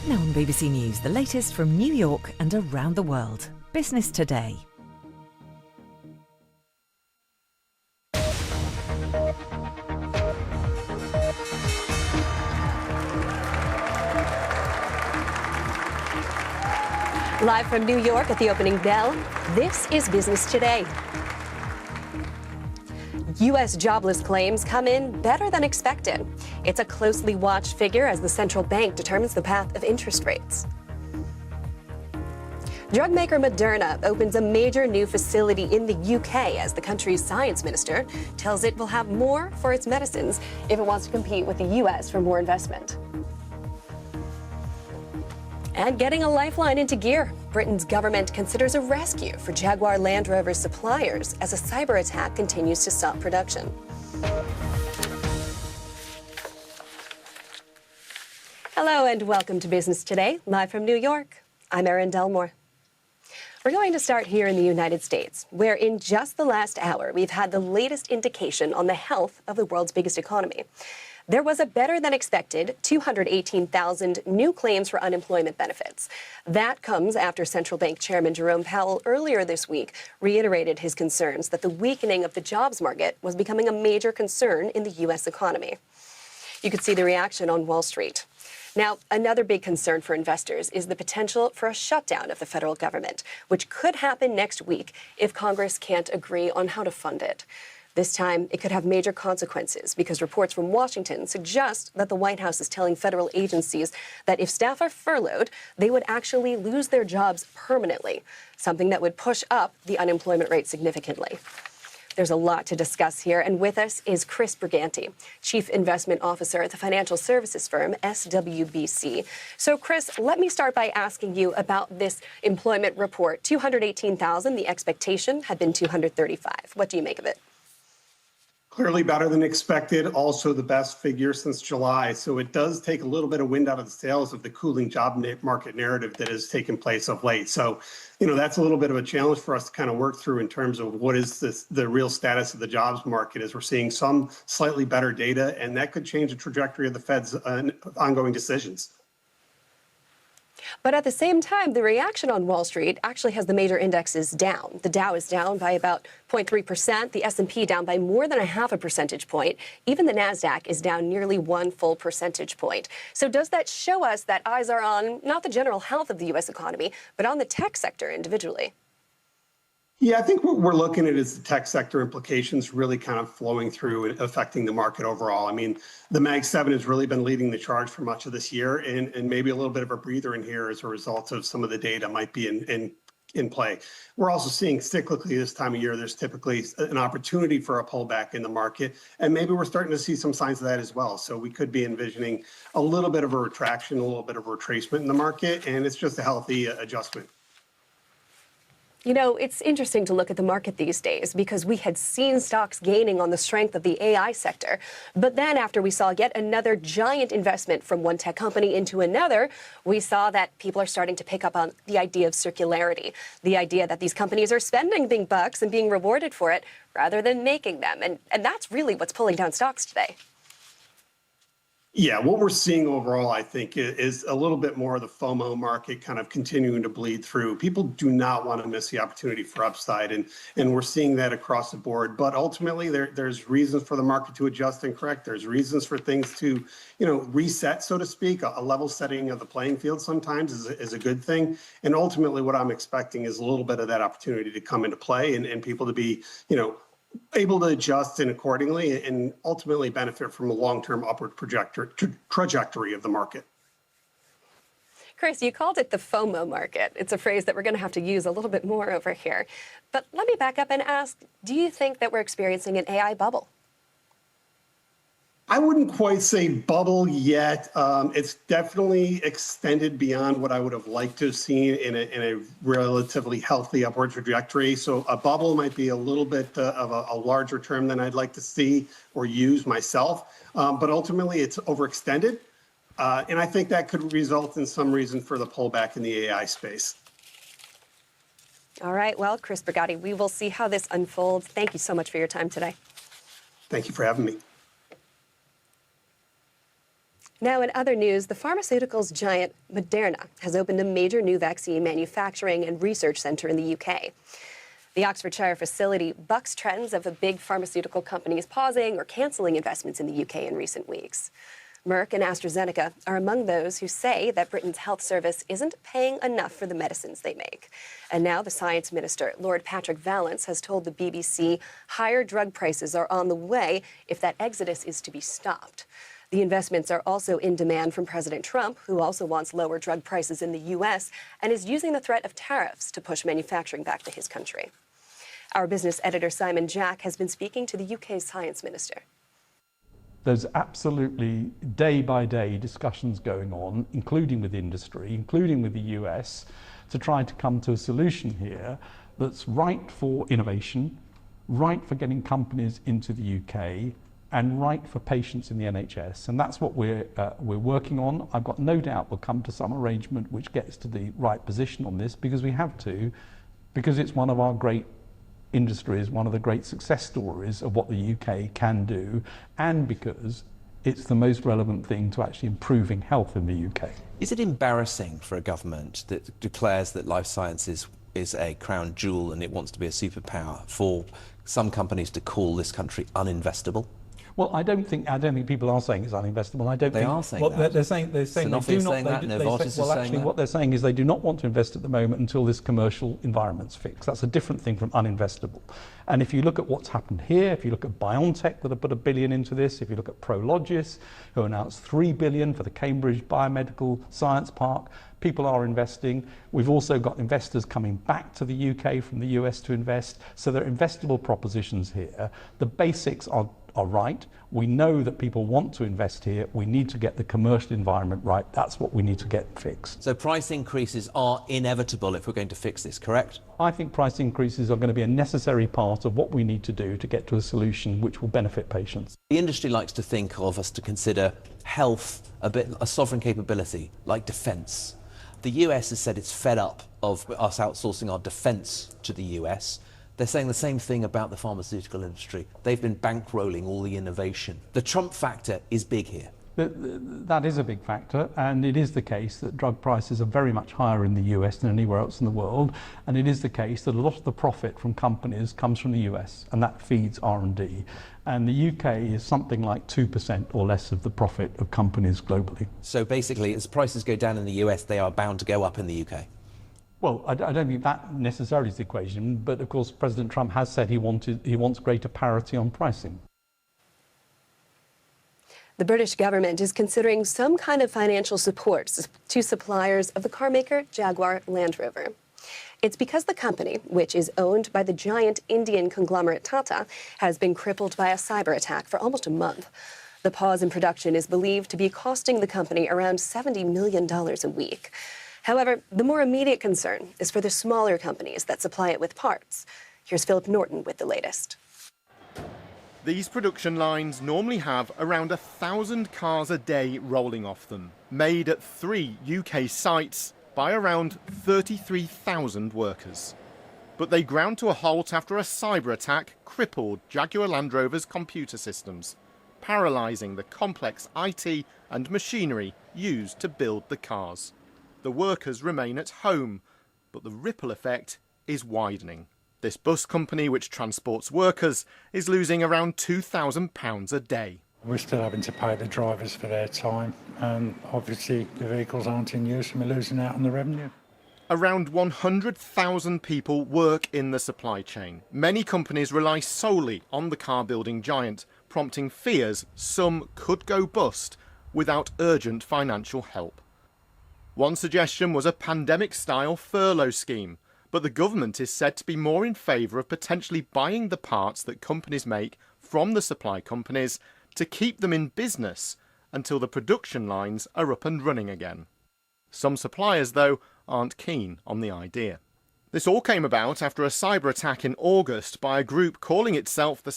Now on BBC News, the latest from New York and around the world. Business Today. Live from New York at the opening bell, this is Business Today. U.S. jobless claims come in better than expected. It's a closely watched figure as the central bank determines the path of interest rates. Drugmaker Moderna opens a major new facility in the UK as the country's science minister tells it will have more for its medicines if it wants to compete with the U.S. for more investment. And getting a lifeline into gear. Britain's government considers a rescue for Jaguar Land Rover suppliers as a cyber attack continues to stop production. Hello and welcome to Business Today, live from New York. I'm Erin Delmore. We're going to start here in the United States, where in just the last hour, we've had the latest indication on the health of the world's biggest economy. There was a better-than-expected 218,000 new claims for unemployment benefits. That comes after Central Bank Chairman Jerome Powell earlier this week reiterated his concerns that the weakening of the jobs market was becoming a major concern in the U.S. economy. You could see the reaction on Wall Street. Now, another big concern for investors is the potential for a shutdown of the federal government, which could happen next week if Congress can't agree on how to fund it. This time, it could have major consequences because reports from Washington suggest that the White House is telling federal agencies that if staff are furloughed, they would actually lose their jobs permanently, something that would push up the unemployment rate significantly. There's a lot to discuss here, and with us is Chris Briganti, Chief Investment Officer at the financial services firm SWBC. So, Chris, let me start by asking you about this employment report. 218,000, the expectation had been 235. What do you make of it? Clearly better than expected, also the best figure since July. So it does take a little bit of wind out of the sails of the cooling job market narrative that has taken place of late. So, that's a little bit of a challenge for us to kind of work through in terms of what is the real status of the jobs market as we're seeing some slightly better data, and that could change the trajectory of the Fed's ongoing decisions. But at the same time, the reaction on Wall Street actually has the major indexes down. The Dow is down by about 0.3%, the S&P down by more than a half a percentage point. Even the NASDAQ is down nearly 1 full percentage point. So does that show us that eyes are on not the general health of the U.S. economy, but on the tech sector individually? Yeah, I think what we're looking at is the tech sector implications really kind of flowing through and affecting the market overall. I mean, the Mag 7 has really been leading the charge for much of this year, and maybe a little bit of a breather in here as a result of some of the data might be in play. We're also seeing cyclically this time of year, there's typically an opportunity for a pullback in the market, and maybe we're starting to see some signs of that as well. So we could be envisioning a little bit of a retraction, a little bit of a retracement in the market, and it's just a healthy adjustment. It's interesting to look at the market these days because we had seen stocks gaining on the strength of the AI sector. But then after we saw yet another giant investment from one tech company into another, we saw that people are starting to pick up on the idea of circularity, the idea that these companies are spending big bucks and being rewarded for it rather than making them. And that's really what's pulling down stocks today. Yeah, what we're seeing overall, I think, is a little bit more of the FOMO market kind of continuing to bleed through. People do not want to miss the opportunity for upside, and we're seeing that across the board. But ultimately, there's reasons for the market to adjust and correct. There's reasons for things to, reset, so to speak. A level setting of the playing field sometimes is a good thing. And ultimately, what I'm expecting is a little bit of that opportunity to come into play and people to be, able to adjust and accordingly and ultimately benefit from a long-term upward trajectory of the market. Chris, you called it the FOMO market. It's a phrase that we're going to have to use a little bit more over here. But let me back up and ask, do you think that we're experiencing an AI bubble? I wouldn't quite say bubble yet. It's definitely extended beyond what I would have liked to have seen in a relatively healthy upward trajectory. So a bubble might be a little bit of a larger term than I'd like to see or use myself. But ultimately, it's overextended. And I think that could result in some reason for the pullback in the AI space. All right. Well, Chris Briganti, we will see how this unfolds. Thank you so much for your time today. Thank you for having me. Now, in other news, the pharmaceuticals giant Moderna has opened a major new vaccine manufacturing and research center in the UK. The Oxfordshire facility bucks trends of the big pharmaceutical companies pausing or cancelling investments in the UK in recent weeks. Merck and AstraZeneca are among those who say that Britain's health service isn't paying enough for the medicines they make. And now the Science Minister, Lord Patrick Vallance, has told the BBC higher drug prices are on the way if that exodus is to be stopped. The investments are also in demand from President Trump, who also wants lower drug prices in the U.S. and is using the threat of tariffs to push manufacturing back to his country. Our business editor, Simon Jack, has been speaking to the UK's Science Minister. There's absolutely day-by-day discussions going on, including with industry, including with the US, to try to come to a solution here that's right for innovation, right for getting companies into the UK, and right for patients in the NHS. And that's what we're working on. I've got no doubt we'll come to some arrangement which gets to the right position on this, because we have to, because it's one of our great industries, one of the great success stories of what the UK can do, and because it's the most relevant thing to actually improving health in the UK. Is it embarrassing for a government that declares that life sciences is a crown jewel and it wants to be a superpower for some companies to call this country uninvestable? Well, I don't think people are saying it's uninvestable. I don't They think are saying well, that. They're saying they do not. Actually, what they're saying is they do not want to invest at the moment until this commercial environment's fixed. That's a different thing from uninvestable. And if you look at what's happened here, if you look at BioNTech that have put $1 billion into this, if you look at Prologis, who announced $3 billion for the Cambridge Biomedical Science Park, people are investing. We've also got investors coming back to the UK from the US to invest. So there are investable propositions here. The basics are right. We know that people want to invest here. We need to get the commercial environment right. That's what we need to get fixed. So price increases are inevitable if we're going to fix this, correct? I think price increases are going to be a necessary part of what we need to do to get to a solution which will benefit patients. The industry likes to think of us to consider health a sovereign capability, like defence. The US has said it's fed up of us outsourcing our defence to the US. They're saying the same thing about the pharmaceutical industry. They've been bankrolling all the innovation. The Trump factor is big here. That is a big factor, and it is the case that drug prices are very much higher in the US than anywhere else in the world, and it is the case that a lot of the profit from companies comes from the US, and that feeds R&D. And the UK is something like 2% or less of the profit of companies globally. So basically, as prices go down in the US, they are bound to go up in the UK. Well, I don't think that necessarily is the equation, but of course President Trump has said he wants greater parity on pricing. The British government is considering some kind of financial support to suppliers of the car maker Jaguar Land Rover. It's because the company, which is owned by the giant Indian conglomerate Tata, has been crippled by a cyber attack for almost a month. The pause in production is believed to be costing the company around $70 million a week. However, the more immediate concern is for the smaller companies that supply it with parts. Here's Philip Norton with the latest. These production lines normally have around 1,000 cars a day rolling off them, made at 3 UK sites by around 33,000 workers. But they ground to a halt after a cyber attack crippled Jaguar Land Rover's computer systems, paralysing the complex IT and machinery used to build the cars. The workers remain at home, but the ripple effect is widening. This bus company, which transports workers, is losing around £2,000 a day. We're still having to pay the drivers for their time, and obviously the vehicles aren't in use and we're losing out on the revenue. Around 100,000 people work in the supply chain. Many companies rely solely on the car building giant, prompting fears some could go bust without urgent financial help. One suggestion was a pandemic-style furlough scheme, but the government is said to be more in favour of potentially buying the parts that companies make from the supply companies to keep them in business until the production lines are up and running again. Some suppliers, though, aren't keen on the idea. This all came about after a cyber attack in August by a group calling itself the